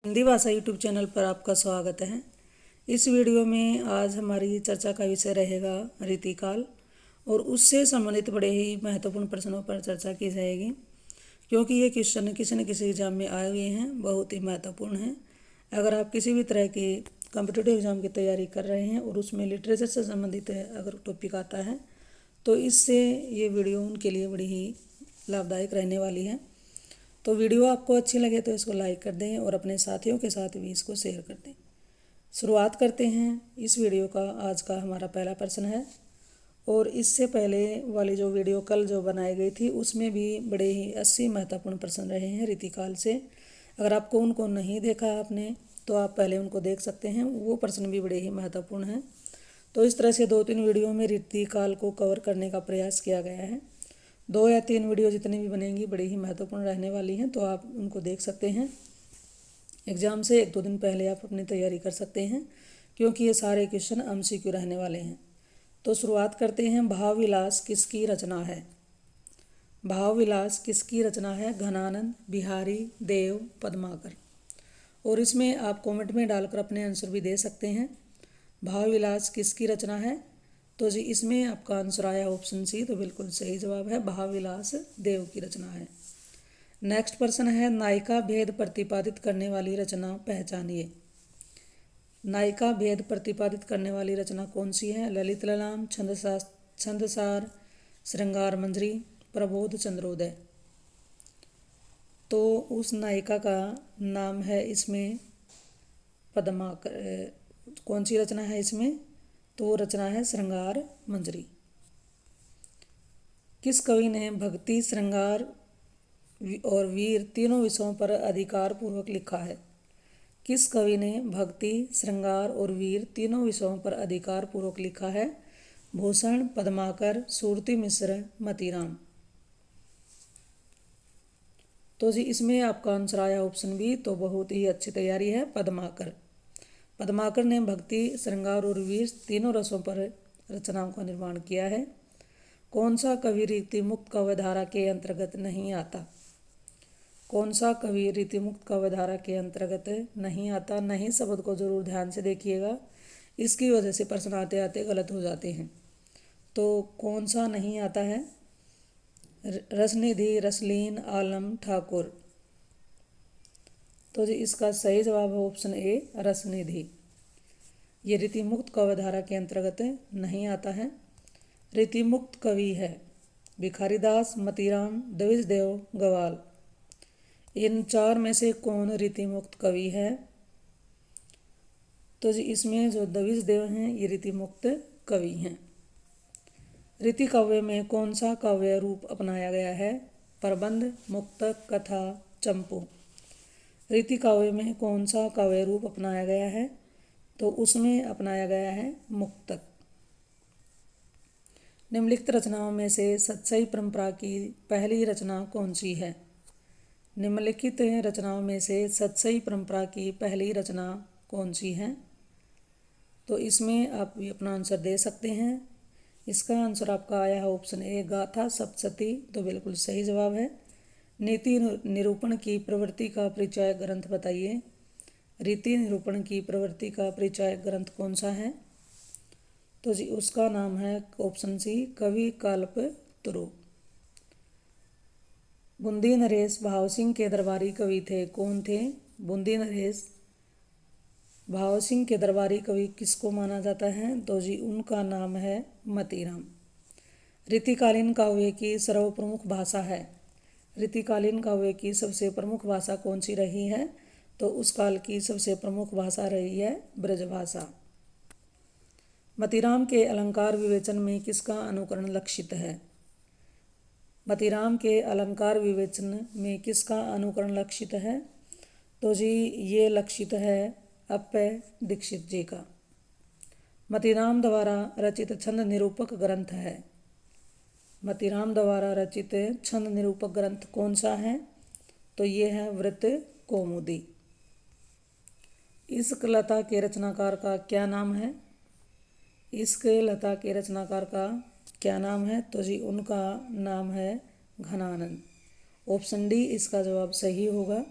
हिंदी भाषा YouTube channel पर आपका स्वागत है। इस वीडियो में आज हमारी चर्चा का विषय रहेगा रीतिकाल और उससे संबंधित बड़े ही महत्वपूर्ण प्रश्नों पर चर्चा की जाएगी, क्योंकि ये क्वेश्चन किसी न किसी एग्जाम में आए हुए हैं, बहुत ही महत्वपूर्ण हैं। अगर आप किसी भी तरह की कॉम्पिटिटिव एग्जाम की तैयारी कर रहे हैं और उसमें लिटरेचर से संबंधित अगर टॉपिक आता है तो इससे ये वीडियो उनके लिए बड़ी ही लाभदायक रहने वाली है। तो वीडियो आपको अच्छी लगे तो इसको लाइक कर दें और अपने साथियों के साथ भी इसको शेयर कर दें। शुरुआत करते हैं इस वीडियो का। आज का हमारा पहला प्रश्न है और इससे पहले वाली जो वीडियो कल जो बनाई गई थी उसमें भी बड़े ही 80 महत्वपूर्ण प्रश्न रहे हैं रीतिकाल से। अगर आपको उनको नहीं देखा आपने तो आप पहले उनको देख सकते हैं, वो प्रश्न भी बड़े ही महत्वपूर्ण हैं। तो इस तरह से 2-3 वीडियो में रीतिकाल को कवर करने का प्रयास किया गया है। 2 या 3 वीडियो जितनी भी बनेंगी बड़ी ही महत्वपूर्ण रहने वाली हैं, तो आप उनको देख सकते हैं। एग्ज़ाम से 1-2 दिन पहले आप अपनी तैयारी कर सकते हैं, क्योंकि ये सारे क्वेश्चन MCQ रहने वाले हैं। तो शुरुआत करते हैं। भाव विलास किसकी रचना है? भाव विलास किसकी रचना है? घनानंद, बिहारी, देव, पद्माकर। और इसमें आप कमेंट में डालकर अपने आंसर भी दे सकते हैं। भाव विलास किसकी रचना है? तो जी इसमें आपका आंसर आया ऑप्शन सी, तो बिल्कुल सही जवाब है, भावविलास देव की रचना है। नेक्स्ट प्रश्न है, नायिका भेद प्रतिपादित करने वाली रचना पहचानिए। नायिका भेद प्रतिपादित करने वाली रचना कौन सी है? ललित ललाम, छंदसार, श्रृंगार मंजरी, प्रबोध चंद्रोदय। तो उस नायिका का नाम है इसमें पद्माकर। कौन सी रचना है इसमें? तो वो रचना है श्रृंगार मंजरी। किस कवि ने भक्ति, श्रृंगार और वीर तीनों विषयों पर अधिकार पूर्वक लिखा है? किस कवि ने भक्ति, श्रृंगार और वीर तीनों विषयों पर अधिकार पूर्वक लिखा है? भूषण, पद्माकर, सुरती मिश्र, मतीराम। तो जी इसमें आपका आंसर आया ऑप्शन बी, तो बहुत ही अच्छी तैयारी है, पद्माकर। पद्माकर ने भक्ति, श्रृंगार और वीर तीनों रसों पर रचनाओं का निर्माण किया है। कौन सा कवि रीतिमुक्त काव्यधारा के अंतर्गत नहीं आता? कौन सा कवि रीतिमुक्त काव्यधारा के अंतर्गत नहीं आता? नहीं शब्द को जरूर ध्यान से देखिएगा, इसकी वजह से प्रश्न आते आते गलत हो जाते हैं। तो कौन सा नहीं आता है? रसनिधि, रसलीन, आलम, ठाकुर। तो जी इसका सही जवाब है ऑप्शन ए, रसनिधि। ये रीतिमुक्त काव्यधारा के अंतर्गत नहीं आता है। रीतिमुक्त कवि है भिखारीदास, मतीराम, द्विजदेव, गवाल। इन 4 में से कौन रीतिमुक्त कवि है? तो जी इसमें जो द्विजदेव हैं ये रीतिमुक्त कवि हैं। रीति काव्य में कौन सा काव्य रूप अपनाया गया है? प्रबंध, मुक्तक, कथा, चंपू। रीति काव्य में कौन सा काव्य रूप अपनाया गया है? तो उसमें अपनाया गया है मुक्तक। निम्नलिखित रचनाओं में से सतसई परंपरा की पहली रचना कौन सी है? निम्नलिखित रचनाओं में से सतसई परंपरा की पहली रचना कौन सी है? तो इसमें आप भी अपना आंसर दे सकते हैं। इसका आंसर आपका आया है ऑप्शन ए, गाथा सप्तशती, तो बिल्कुल सही जवाब है। नीति निरूपण की प्रवृत्ति का परिचय ग्रंथ बताइए। रीति निरूपण की प्रवृत्ति का परिचय ग्रंथ कौन सा है? तो जी उसका नाम है ऑप्शन सी, कवि कल्पतरु। बूंदी नरेश भाव सिंह के दरबारी कवि थे, कौन थे? बूंदी नरेश भाव सिंह के दरबारी कवि किसको माना जाता है? तो जी उनका नाम है मतीराम। रीतिकालीन काव्य की सर्वप्रमुख भाषा है। रीतिकालीन काव्य की सबसे प्रमुख भाषा कौन सी रही है? तो उस काल की सबसे प्रमुख भाषा रही है ब्रजभाषा। मतीराम के अलंकार विवेचन में किसका अनुकरण लक्षित है? मतीराम के अलंकार विवेचन में किसका अनुकरण लक्षित है? तो जी ये लक्षित है अप्पय दीक्षित जी का। मतीराम द्वारा रचित छंद निरूपक ग्रंथ है। मतीराम द्वारा रचित छंद निरूपक ग्रंथ कौन सा है? तो ये है वृत्त कौमुदी। इश्क लता के रचनाकार का क्या नाम है? इश्क लता के रचनाकार का क्या नाम है? तो जी उनका नाम है घनानंद। ऑप्शन डी इसका जवाब सही होगा।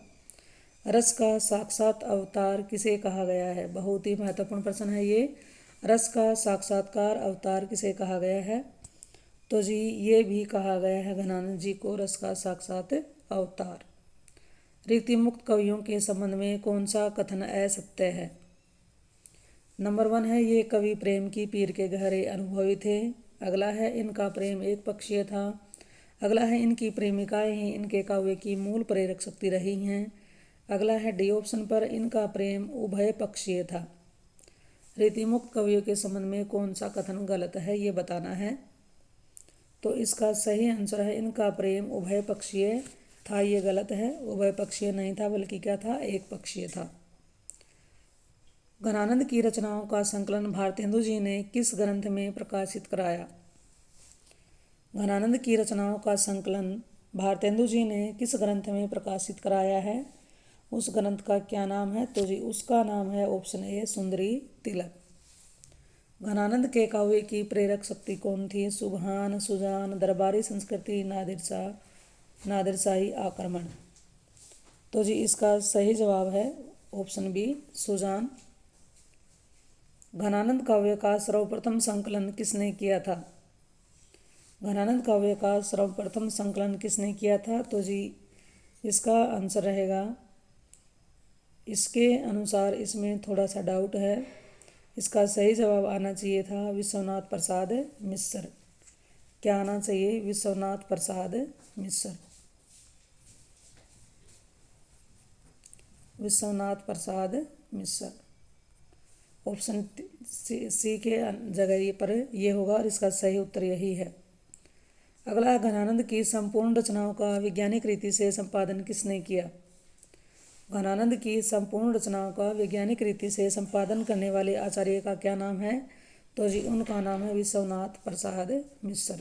रस का साक्षात अवतार किसे कहा गया है? बहुत ही महत्वपूर्ण प्रश्न है ये। रस का साक्षात्कार अवतार किसे कहा गया है? तो जी ये भी कहा गया है घनानंद जी को रस का साक्षात अवतार। रीति मुक्त कवियों के संबंध में कौन सा कथन असत्य है? नंबर 1 है ये कवि प्रेम की पीर के गहरे अनुभवी थे। अगला है इनका प्रेम एक पक्षीय था। अगला है इनकी प्रेमिकाएं ही इनके काव्य की मूल प्रेरक शक्ति रही हैं। अगला है डी ऑप्शन पर इनका प्रेम उभय पक्षीय था। रीतिमुक्त कवियों के संबंध में कौन सा कथन गलत है ये बताना है। तो इसका सही आंसर है इनका प्रेम उभय पक्षीय था, ये गलत है। उभय पक्षीय नहीं था बल्कि क्या था? एक पक्षीय था। घनानंद की रचनाओं का संकलन भारतेंदु जी ने किस ग्रंथ में प्रकाशित कराया? घनानंद की रचनाओं का संकलन भारतेंदु जी ने किस ग्रंथ में प्रकाशित कराया है? उस ग्रंथ का क्या नाम है? तो जी उसका नाम है ऑप्शन ए सुंदरी तिलक। घनानंद के काव्य की प्रेरक शक्ति कौन थी? सुभान, सुजान, दरबारी संस्कृति, नादिरशाही आक्रमण। तो जी इसका सही जवाब है ऑप्शन बी सुजान। घनानंद काव्य का सर्वप्रथम संकलन किसने किया था? घनानंद काव्य का सर्वप्रथम संकलन किसने किया था? तो जी इसका आंसर रहेगा, इसके अनुसार इसमें थोड़ा सा डाउट है। इसका सही जवाब आना चाहिए था विश्वनाथ प्रसाद मिश्र। क्या आना चाहिए? विश्वनाथ प्रसाद मिश्र। विश्वनाथ प्रसाद मिश्र ऑप्शन सी के जगह पर ये होगा और इसका सही उत्तर यही है। अगला, घनानंद की संपूर्ण रचनाओं का वैज्ञानिक रीति से संपादन किसने किया? घनानंद की संपूर्ण रचनाओं का वैज्ञानिक रीति से संपादन करने वाले आचार्य का क्या नाम है? तो जी उनका नाम है विश्वनाथ प्रसाद मिश्र।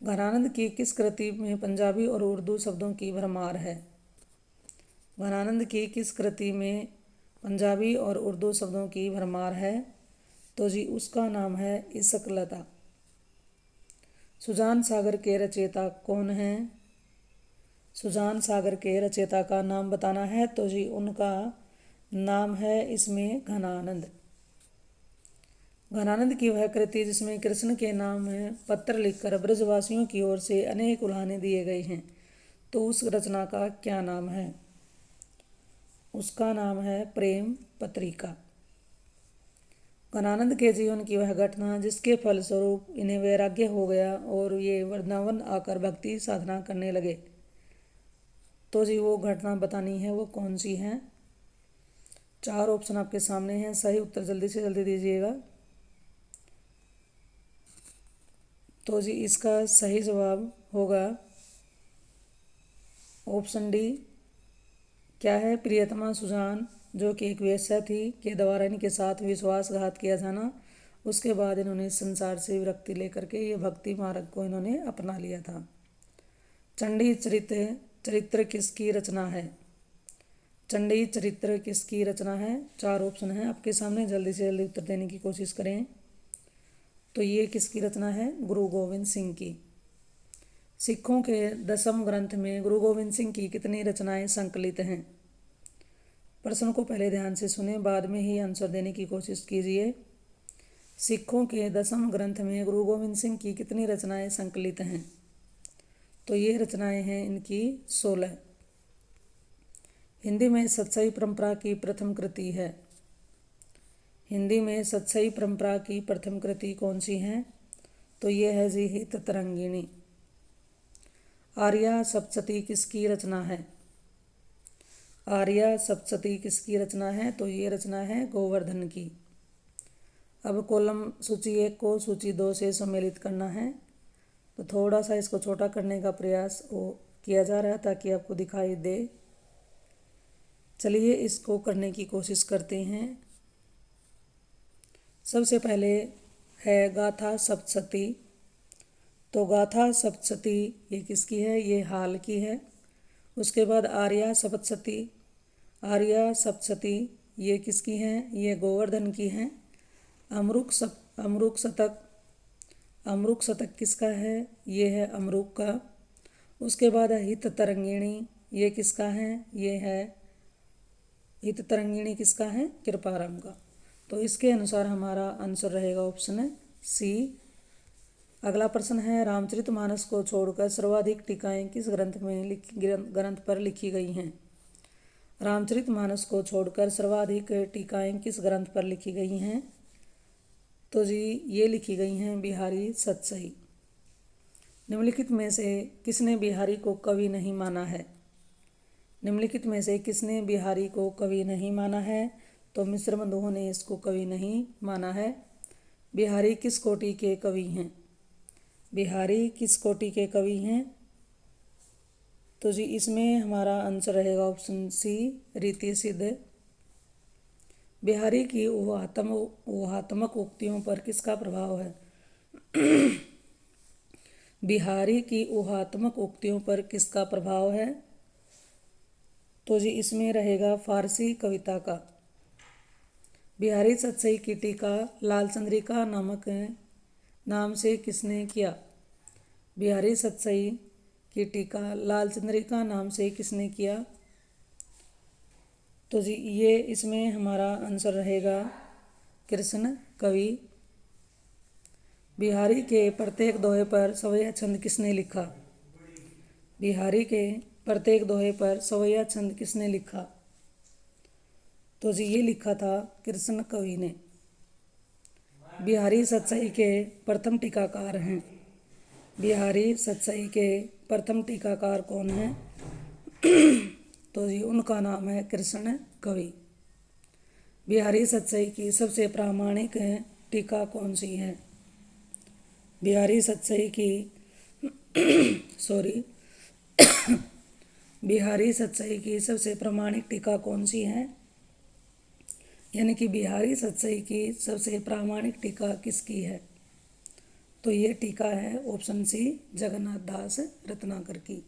घनानंद की किस कृति में पंजाबी और उर्दू शब्दों की भरमार है? घनानंद की किस कृति में पंजाबी और उर्दू शब्दों की भरमार है? तो जी उसका नाम है इशकलता। सुजान सागर के रचयिता कौन हैं? सुजान सागर के रचयिता का नाम बताना है। तो जी उनका नाम है इसमें घनानंद। घनानंद की वह कृति जिसमें कृष्ण के नाम में पत्र लिखकर ब्रजवासियों की ओर से अनेक उल्हाने दिए गए हैं, तो उस रचना का क्या नाम है? उसका नाम है प्रेम पत्रिका। घनानंद के जीवन की वह घटना जिसके फलस्वरूप इन्हें वैराग्य हो गया और ये वृंदावन आकर भक्ति साधना करने लगे, तो जी वो घटना बतानी है, वो कौन सी है? 4 ऑप्शन आपके सामने हैं, सही उत्तर जल्दी से जल्दी दीजिएगा। तो जी इसका सही जवाब होगा ऑप्शन डी। क्या है? प्रियतमा सुजान, जो कि एक वेश्या थी, के द्वारा इनके साथ विश्वासघात किया जाना, उसके बाद इन्होंने संसार से विरक्ति लेकर के ये भक्ति मार्ग को इन्होंने अपना लिया था। चंडी चरित्र किसकी रचना है? चंडी चरित्र किसकी रचना है? 4 ऑप्शन है आपके सामने, जल्दी से जल्दी उत्तर देने की कोशिश करें। तो ये किसकी रचना है? गुरु गोविंद सिंह की। सिखों के 10वें ग्रंथ में गुरु गोविंद सिंह की कितनी रचनाएं संकलित हैं? प्रश्न को पहले ध्यान से सुने, बाद में ही आंसर देने की कोशिश कीजिए। सिखों के 10वें ग्रंथ में गुरु गोविंद सिंह की कितनी रचनाएं संकलित हैं? तो ये रचनाएं हैं इनकी 16। हिंदी में सतसई परंपरा की प्रथम कृति है। हिंदी में सतसई परंपरा की प्रथम कृति कौन सी है? तो ये है जी हित तरंगिणी। आर्या सप्तशती किसकी रचना है? आर्या सप्तशती किसकी रचना है? तो ये रचना है गोवर्धन की। अब कॉलम सूची 1 को सूची 2 से सम्मिलित करना है, तो थोड़ा सा इसको छोटा करने का प्रयास किया जा रहा है ताकि आपको दिखाई दे। चलिए इसको करने की कोशिश करते हैं। सबसे पहले है गाथा सप्तशती। तो गाथा सप्तशती ये किसकी है? ये हाल की है। उसके बाद आर्या सप्तशती। आर्या सप्तशती ये किसकी है? ये गोवर्धन की है। अमरुक शतक। अमरुक शतक किसका है? ये है अमरुक का। उसके बाद है हित तरंगिणी, ये किसका है? ये है हित तरंगिणी, किसका है? कृपाराम का। तो इसके अनुसार हमारा आंसर रहेगा ऑप्शन सी। अगला प्रश्न है, रामचरितमानस को छोड़कर सर्वाधिक टीकाएं किस ग्रंथ पर लिखी गई हैं? रामचरितमानस को छोड़कर सर्वाधिक टीकाएं किस ग्रंथ पर लिखी गई हैं? तो जी ये लिखी गई हैं बिहारी सतसई। निम्नलिखित में से किसने बिहारी को कवि नहीं माना है? निम्नलिखित में से किसने बिहारी को कवि नहीं माना है? तो मिश्र बंधुओं ने इसको कवि नहीं माना है। बिहारी किस कोटि के कवि हैं? बिहारी किस कोटि के कवि हैं? तो जी इसमें हमारा आंसर रहेगा ऑप्शन सी, रीति सिद्ध। बिहारी की ऊहात्मक उक्तियों पर किसका प्रभाव है? बिहारी की ऊहात्मक उक्तियों पर किसका प्रभाव है? तो जी इसमें रहेगा फारसी कविता का। बिहारी सतसई की टीका लाल चंद्रिका नामक नाम से किसने किया? बिहारी सतसई की टीका लाल चंद्रिका नाम से किसने किया? तो जी ये इसमें हमारा आंसर रहेगा कृष्ण कवि। बिहारी के प्रत्येक दोहे पर सवैया छंद किसने लिखा? बिहारी के प्रत्येक दोहे पर सवैया छंद किसने लिखा? तो जी ये लिखा था कृष्ण कवि ने। बिहारी सतसई के प्रथम टीकाकार हैं। बिहारी सतसई के प्रथम टीकाकार कौन है? तो जी उनका नाम है कृष्ण कवि। बिहारी सतसई की सबसे प्रामाणिक टीका कौन सी है? बिहारी सतसई की बिहारी सतसई की सबसे प्रामाणिक टीका कौन सी है? यानी कि बिहारी सतसई की सबसे प्रामाणिक टीका किसकी है? तो ये टीका है ऑप्शन सी, जगन्नाथ दास रत्नाकर की।